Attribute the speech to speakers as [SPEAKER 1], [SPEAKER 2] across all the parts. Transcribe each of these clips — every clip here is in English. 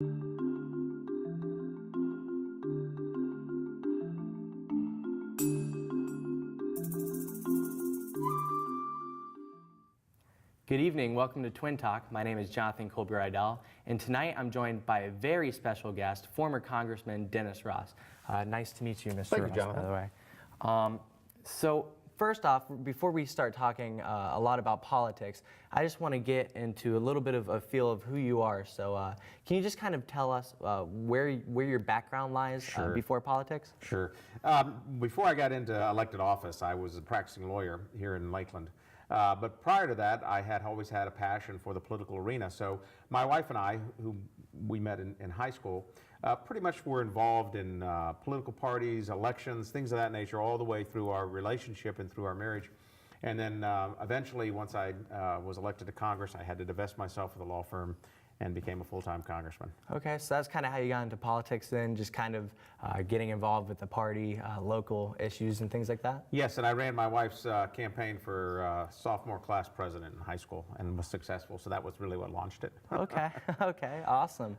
[SPEAKER 1] Good evening, welcome to Twin Talk. My name is Jonathan Colby-Rydell, and tonight I'm joined by a very special guest, former Congressman Dennis Ross. Nice to meet you, Mr.
[SPEAKER 2] Thank
[SPEAKER 1] Ross,
[SPEAKER 2] you, Jonathan.
[SPEAKER 1] by the way. So first off, before we start talking a lot about politics, I just want to get into a little bit of a feel of who you are. So can you just kind of tell us where your background lies
[SPEAKER 2] Sure.
[SPEAKER 1] before politics?
[SPEAKER 2] Sure. Before I got into elected office, I was a practicing lawyer here in Lakeland. But prior to that, I had always had a passion for the political arena. So my wife and I, who we met in high school, pretty much were involved in political parties, elections, things of that nature, all the way through our relationship and through our marriage. And then eventually, once I was elected to Congress, I had to divest myself of the law firm and became a full-time congressman.
[SPEAKER 1] Okay, so that's kind of how you got into politics then, just kind of getting involved with the party, local issues and things like that?
[SPEAKER 2] Yes, and I ran my wife's campaign for sophomore class president in high school and was successful, so that was really what launched it.
[SPEAKER 1] Okay, okay, awesome.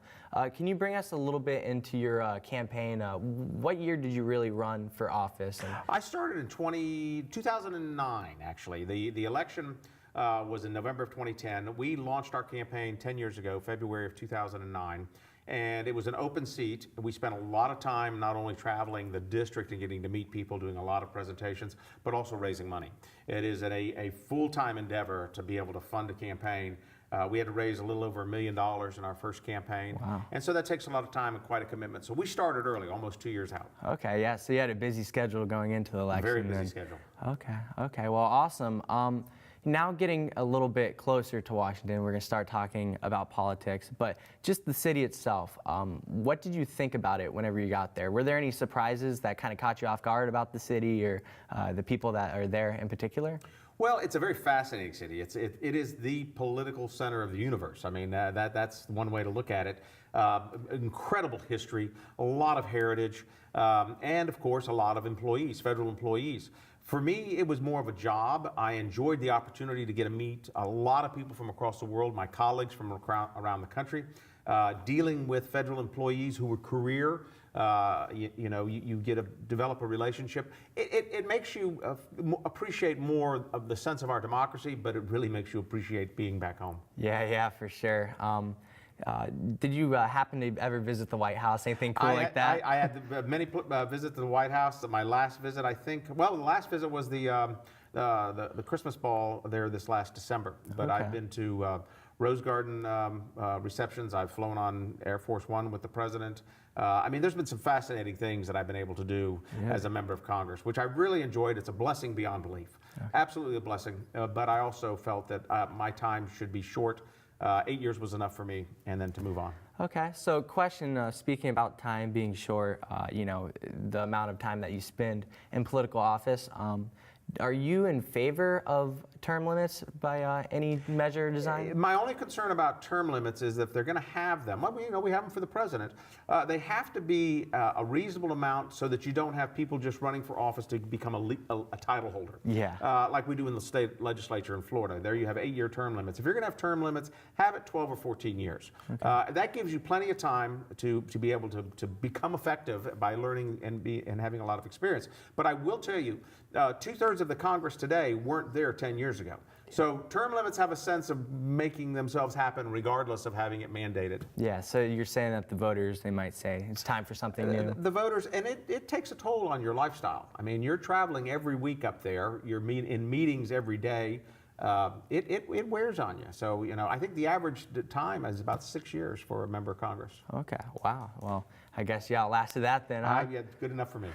[SPEAKER 1] Can you bring us a little bit into your campaign? What year did you really run for office?
[SPEAKER 2] I started in 2009, actually. The election was in November of 2010. We launched our campaign 10 years ago, February of 2009, and it was an open seat. We spent a lot of time not only traveling the district and getting to meet people, doing a lot of presentations, but also raising money. It is a full-time endeavor to be able to fund a campaign. We had to raise a little over $1 million in our first campaign.
[SPEAKER 1] Wow.
[SPEAKER 2] And so that takes a lot of time and quite a commitment. So we started early, almost 2 years out.
[SPEAKER 1] Okay, yeah, so you had a busy schedule going into the election.
[SPEAKER 2] Very busy schedule.
[SPEAKER 1] Okay, okay, well, awesome. Now getting a little bit closer to Washington, we're going to start talking about politics, but just the city itself. What did you think about it whenever you got there? Were there any surprises that kind of caught you off guard about the city or the people that are there in particular?
[SPEAKER 2] Well, it's a very fascinating city. It is the political center of the universe. I mean, that's one way to look at it. Incredible history, a lot of heritage, and of course a lot of employees, federal employees. For me, it was more of a job. I enjoyed the opportunity to get to meet a lot of people from across the world, my colleagues from around the country, dealing with federal employees who were career. You get to develop a relationship. It makes you appreciate more of the sense of our democracy, but it really makes you appreciate being back home.
[SPEAKER 1] Yeah, for sure. Did you happen to ever visit the White House? Anything cool like that?
[SPEAKER 2] I had many visits to the White House. My last visit, I think, well, the last visit was the Christmas ball there this last December. But
[SPEAKER 1] Okay.
[SPEAKER 2] I've been to Rose Garden receptions. I've flown on Air Force One with the president. I mean, there's been some fascinating things that I've been able to do as a member of Congress, which I really enjoyed. It's a blessing beyond belief. Okay. Absolutely a blessing. But I also felt that my time should be short. 8 years was enough for me, and then to move on.
[SPEAKER 1] Okay, so question, speaking about time being short, the amount of time that you spend in political office, are you in favor of term limits by any measure or design?
[SPEAKER 2] My only concern about term limits is that if they're going to have them, well, we have them for the president, they have to be a reasonable amount so that you don't have people just running for office to become a title holder.
[SPEAKER 1] Yeah.
[SPEAKER 2] Like we do in the state legislature in Florida. There you have 8-year term limits. If you're going to have term limits, have it 12 or 14 years. Okay. That gives you plenty of time to be able to become effective by learning and having a lot of experience. But I will tell you, 2/3 of the Congress today weren't there 10 years ago. So term limits have a sense of making themselves happen regardless of having it mandated.
[SPEAKER 1] Yeah, so you're saying that the voters, they might say, it's time for something new.
[SPEAKER 2] The voters, and it takes a toll on your lifestyle. I mean, you're traveling every week up there. You're in meetings every day. It wears on you. So, I think the average time is about 6 years for a member of Congress.
[SPEAKER 1] Okay, wow. Well, I guess you outlasted that then, huh?
[SPEAKER 2] Yeah, good enough for me.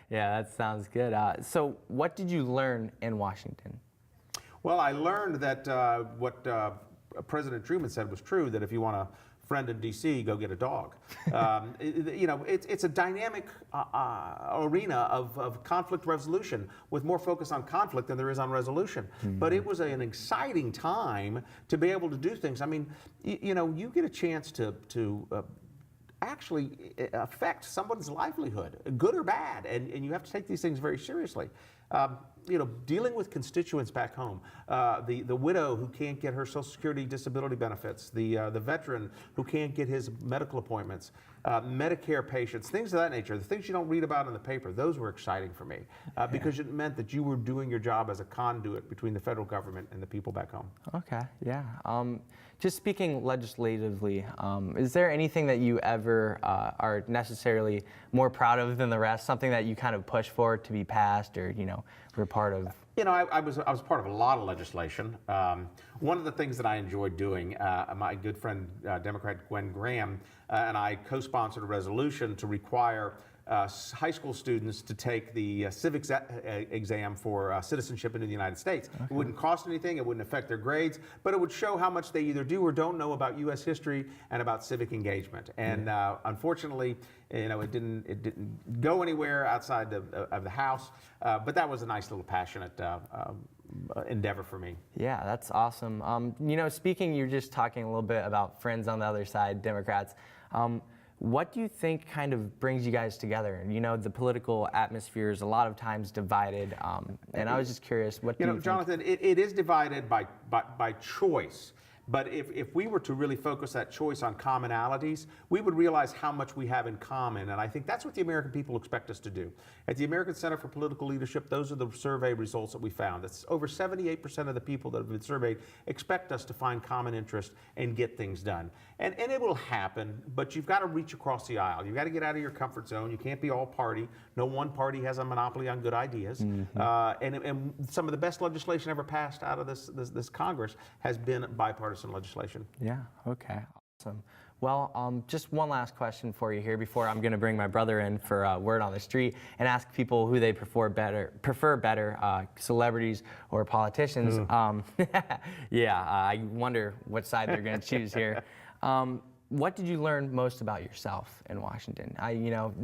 [SPEAKER 1] Yeah, that sounds good. So what did you learn in Washington?
[SPEAKER 2] Well, I learned that what President Truman said was true, that if you want a friend in D.C., go get a dog. It's a dynamic arena of conflict resolution with more focus on conflict than there is on resolution. Mm-hmm. But it was an exciting time to be able to do things. I mean, you get a chance to actually affect someone's livelihood, good or bad, and you have to take these things very seriously. dealing with constituents back home, the widow who can't get her Social Security disability benefits, the veteran who can't get his medical appointments, Medicare patients, things of that nature, the things you don't read about in the paper, those were exciting for me because it meant that you were doing your job as a conduit between the federal government and the people back home.
[SPEAKER 1] Okay, yeah. Just speaking legislatively, is there anything that you ever are necessarily more proud of than the rest? Something that you kind of push for to be passed, or were part of?
[SPEAKER 2] I was part of a lot of legislation. One of the things that I enjoyed doing, my good friend Democrat Gwen Graham and I co-sponsored a resolution to require high school students to take the civics exam for citizenship into the United States. Okay. It wouldn't cost anything, it wouldn't affect their grades, but it would show how much they either do or don't know about U.S. history and about civic engagement. And unfortunately, it didn't go anywhere outside of the House, but that was a nice little passionate endeavor for me.
[SPEAKER 1] Yeah, that's awesome. Speaking, you're just talking a little bit about friends on the other side, Democrats. What do you think kind of brings you guys together? The political atmosphere is a lot of times divided, and I was just curious, what do you think?
[SPEAKER 2] Jonathan, it is divided by choice. But if we were to really focus that choice on commonalities, we would realize how much we have in common. And I think that's what the American people expect us to do. At the American Center for Political Leadership, those are the survey results that we found. That's over 78% of the people that have been surveyed expect us to find common interest and get things done. And it will happen, but you've got to reach across the aisle. You've got to get out of your comfort zone. You can't be all party. No one party has a monopoly on good ideas. Mm-hmm. And some of the best legislation ever passed out of this Congress has been bipartisan legislation. Yeah,
[SPEAKER 1] okay, awesome. Well, just one last question for you here before I'm going to bring my brother in for word on the street and ask people who they prefer better, celebrities or politicians. I wonder what side they're going to choose here. What did you learn most about yourself in Washington?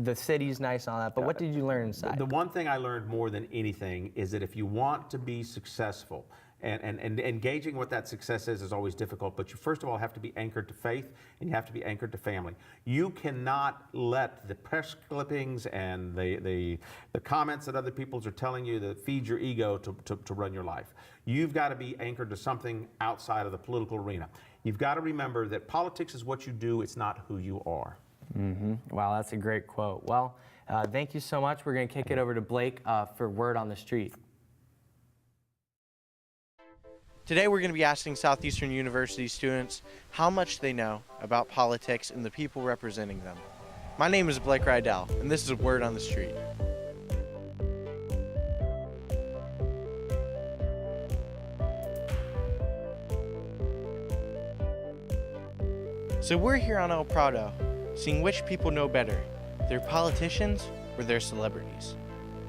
[SPEAKER 1] The city's nice and all that, but what did you learn inside?
[SPEAKER 2] The one thing I learned more than anything is that if you want to be successful, and engaging what that success is always difficult, but you first of all have to be anchored to faith and you have to be anchored to family. You cannot let the press clippings and the comments that other people are telling you that feed your ego to run your life. You've got to be anchored to something outside of the political arena. You've got to remember that politics is what you do, it's not who you are.
[SPEAKER 1] Mm-hmm. Wow, that's a great quote. Well, thank you so much. We're going to kick it over to Blake for word on the street.
[SPEAKER 3] Today we're going to be asking Southeastern University students how much they know about politics and the people representing them. My name is Blake Rydell, and this is Word on the Street. So we're here on El Prado, seeing which people know better, their politicians or their celebrities.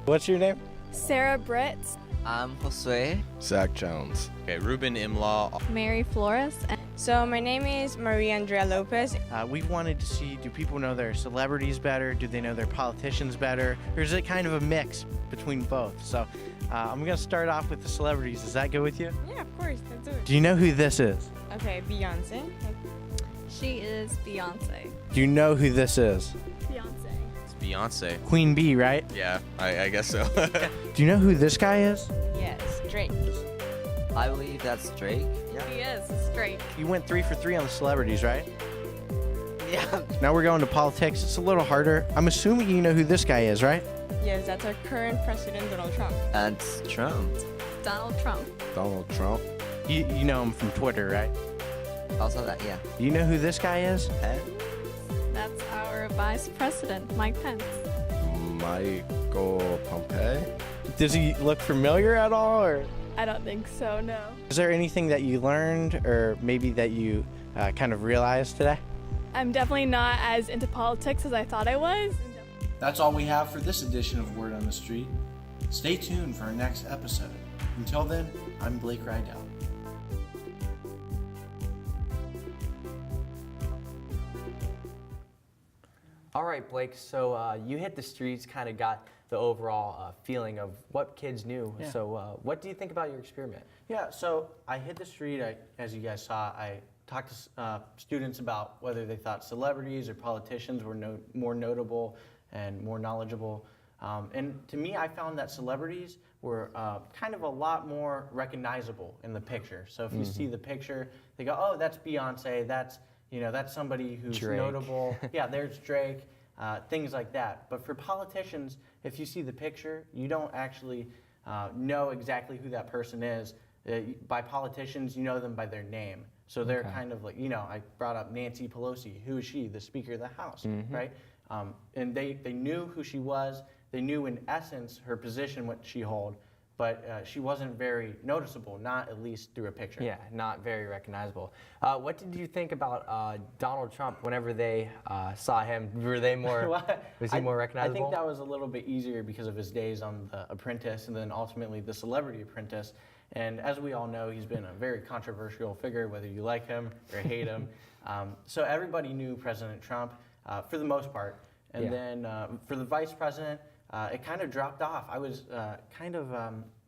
[SPEAKER 3] What's your name?
[SPEAKER 4] Sarah Britt.
[SPEAKER 5] I'm Josue.
[SPEAKER 6] Zach Jones.
[SPEAKER 3] Okay, Ruben Imlaw.
[SPEAKER 4] Mary Flores.
[SPEAKER 7] So my name is Maria Andrea Lopez.
[SPEAKER 3] We wanted to see, do people know their celebrities better? Do they know their politicians better? Or is it kind of a mix between both? So I'm going to start off with the celebrities. Does that go with you?
[SPEAKER 7] Yeah, of course. Let's do it.
[SPEAKER 3] Do you know who this is?
[SPEAKER 7] Okay, Beyonce.
[SPEAKER 4] She is Beyonce.
[SPEAKER 3] Do you know who this is?
[SPEAKER 4] Beyonce.
[SPEAKER 6] It's Beyonce.
[SPEAKER 3] Queen Bee, right?
[SPEAKER 6] Yeah, I guess so.
[SPEAKER 3] Do you know who this guy is?
[SPEAKER 7] Yes, Drake.
[SPEAKER 5] I believe that's Drake. Yeah.
[SPEAKER 4] He is Drake.
[SPEAKER 3] You went 3 for 3 on the celebrities, right?
[SPEAKER 5] Yeah.
[SPEAKER 3] Now we're going to politics. It's a little harder. I'm assuming you know who this guy is, right?
[SPEAKER 7] Yes, that's our current president, Donald Trump.
[SPEAKER 5] That's Trump.
[SPEAKER 4] Donald Trump.
[SPEAKER 6] Donald Trump.
[SPEAKER 3] You know him from Twitter, right?
[SPEAKER 5] Also that, yeah.
[SPEAKER 3] Do you know who this guy is?
[SPEAKER 4] That's our vice president, Mike Pence.
[SPEAKER 6] Michael Pompeo.
[SPEAKER 3] Does he look familiar at all, or
[SPEAKER 4] I don't think so, no.
[SPEAKER 3] is there anything that you learned or maybe that you kind of realized today?
[SPEAKER 4] I'm definitely not as into politics as I thought I was.
[SPEAKER 8] That's all we have for this edition of Word on the Street. Stay tuned for our next episode. Until then, I'm Blake Rydell.
[SPEAKER 1] All right, Blake, so you hit the streets, kind of got the overall feeling of what kids knew.
[SPEAKER 8] Yeah.
[SPEAKER 1] So what do you think about your experiment?
[SPEAKER 8] Yeah, so I hit the street. As you guys saw, I talked to students about whether they thought celebrities or politicians were more notable and more knowledgeable.
[SPEAKER 9] And to me, I found that celebrities were kind of a lot more recognizable in the picture. So if you see the picture, they go, "Oh, that's Beyonce. That's that's somebody who's
[SPEAKER 1] Drake.
[SPEAKER 9] notable." Yeah, there's Drake. Things like that. But for politicians, if you see the picture, you don't actually know exactly who that person is. By politicians, you know them by their name. So they're kind of like, I brought up Nancy Pelosi. Who is she? The Speaker of the House, right? And they knew who she was. They knew, in essence, her position, what she held, but she wasn't very noticeable, not at least through a picture.
[SPEAKER 1] Yeah, not very recognizable. What did you think about Donald Trump whenever they saw him? Were they more, was he more recognizable?
[SPEAKER 9] I think that was a little bit easier because of his days on The Apprentice and then ultimately The Celebrity Apprentice. And as we all know, he's been a very controversial figure, whether you like him or hate him. So everybody knew President Trump for the most part. And then for the vice president, it kind of dropped off. I was kind of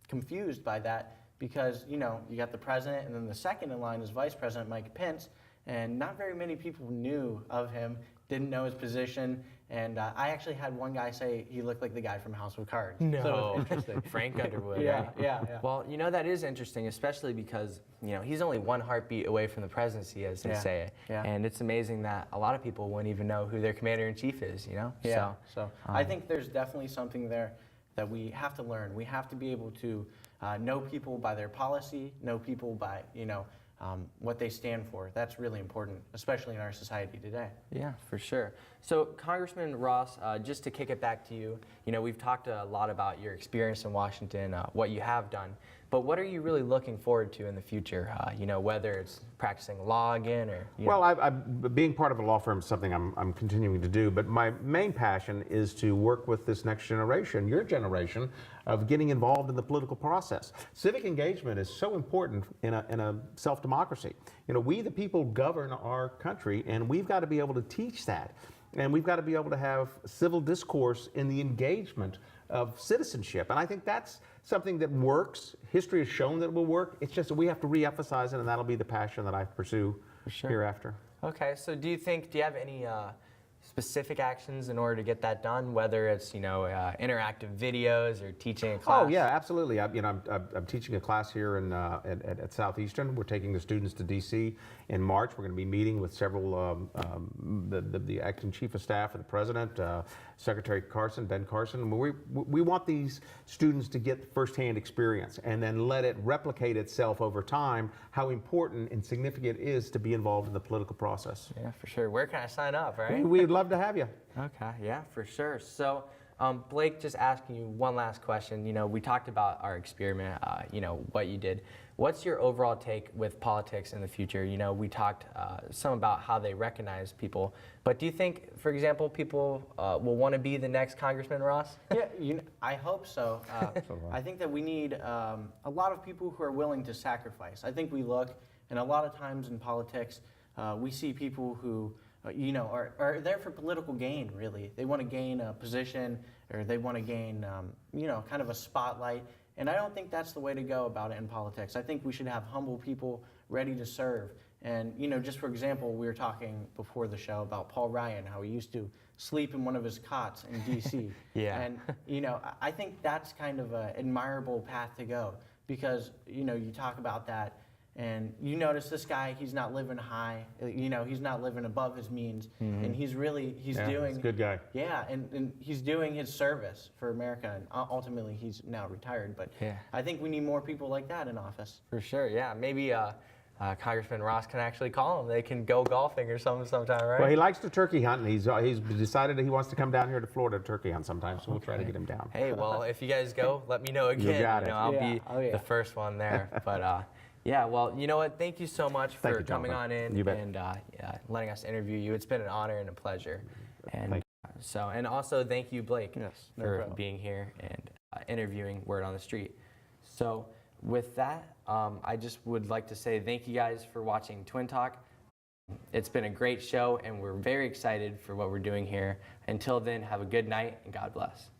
[SPEAKER 9] confused by that because, you got the president and then the second in line is Vice President Mike Pence, and not very many people knew of him, didn't know his position, and I actually had one guy say he looked like the guy from House of Cards.
[SPEAKER 1] No,
[SPEAKER 9] so it was interesting.
[SPEAKER 1] Frank Underwood.
[SPEAKER 9] Yeah,
[SPEAKER 1] right?
[SPEAKER 9] yeah.
[SPEAKER 1] Well, that is interesting, especially because he's only one heartbeat away from the presidency, as they say.
[SPEAKER 9] Yeah.
[SPEAKER 1] And it's amazing that a lot of people wouldn't even know who their commander in chief is.
[SPEAKER 9] Yeah. So I think there's definitely something there that we have to learn. We have to be able to know people by their policy, know people by what they stand for. That's really important, especially in our society today.
[SPEAKER 1] Yeah, for sure. So, Congressman Ross, just to kick it back to you, we've talked a lot about your experience in Washington, what you have done, but what are you really looking forward to in the future? Whether it's practicing law again or...
[SPEAKER 2] Well, being part of a law firm is something I'm continuing to do, but my main passion is to work with this next generation, your generation, of getting involved in the political process. Civic engagement is so important in a self-democracy. We the people govern our country, and we've got to be able to teach that. And we've got to be able to have civil discourse in the engagement of citizenship. And I think that's something that works. History has shown that it will work. It's just that we have to re-emphasize it, and that'll be the passion that I pursue hereafter.
[SPEAKER 1] Okay, so do you have any specific actions in order to get that done, whether it's interactive videos or teaching a class?
[SPEAKER 2] Oh yeah, absolutely. I'm teaching a class here at Southeastern. We're taking the students to DC in March. We're going to be meeting with several the acting chief of staff of the president, Secretary Ben Carson. We want these students to get firsthand experience and then let it replicate itself over time. How important and significant it is to be involved in the political process.
[SPEAKER 1] Yeah, for sure. Where can I sign up? Right?
[SPEAKER 2] We'd love to have you.
[SPEAKER 1] Okay, yeah, for sure. So, Blake, just asking you one last question. We talked about our experiment, what you did. What's your overall take with politics in the future? We talked some about how they recognize people, but do you think, for example, people will want to be the next Congressman Ross?
[SPEAKER 9] Yeah, I hope so. I think that we need a lot of people who are willing to sacrifice. I think we look, and a lot of times in politics, we see people who are there for political gain, really. They want to gain a position, or they want to gain, kind of a spotlight. And I don't think that's the way to go about it in politics. I think we should have humble people ready to serve. And, just for example, we were talking before the show about Paul Ryan, how he used to sleep in one of his cots in D.C.
[SPEAKER 1] Yeah.
[SPEAKER 9] And, I think that's kind of an admirable path to go because, you talk about that. And you notice this guy, he's not living high, he's not living above his means. And he's doing...
[SPEAKER 2] He's a good guy.
[SPEAKER 9] Yeah, and he's doing his service for America, and ultimately he's now retired. But I think we need more people like that in office.
[SPEAKER 1] For sure, yeah. Maybe Congressman Ross can actually call him. They can go golfing or something sometime, right?
[SPEAKER 2] Well, he likes to turkey hunt, and he's decided that he wants to come down here to Florida to turkey hunt sometime, so we'll try to get him down.
[SPEAKER 1] Hey, well, if you guys go, let me know again.
[SPEAKER 2] You got it.
[SPEAKER 1] I'll be the first one there. But yeah, well, you know what? Thank you so much for coming on in and letting us interview you. It's been an honor and a pleasure. And and also thank you, Blake, for being here and interviewing Word on the Street. So with that, I just would like to say thank you guys for watching Twin Talk. It's been a great show, and we're very excited for what we're doing here. Until then, have a good night, and God bless.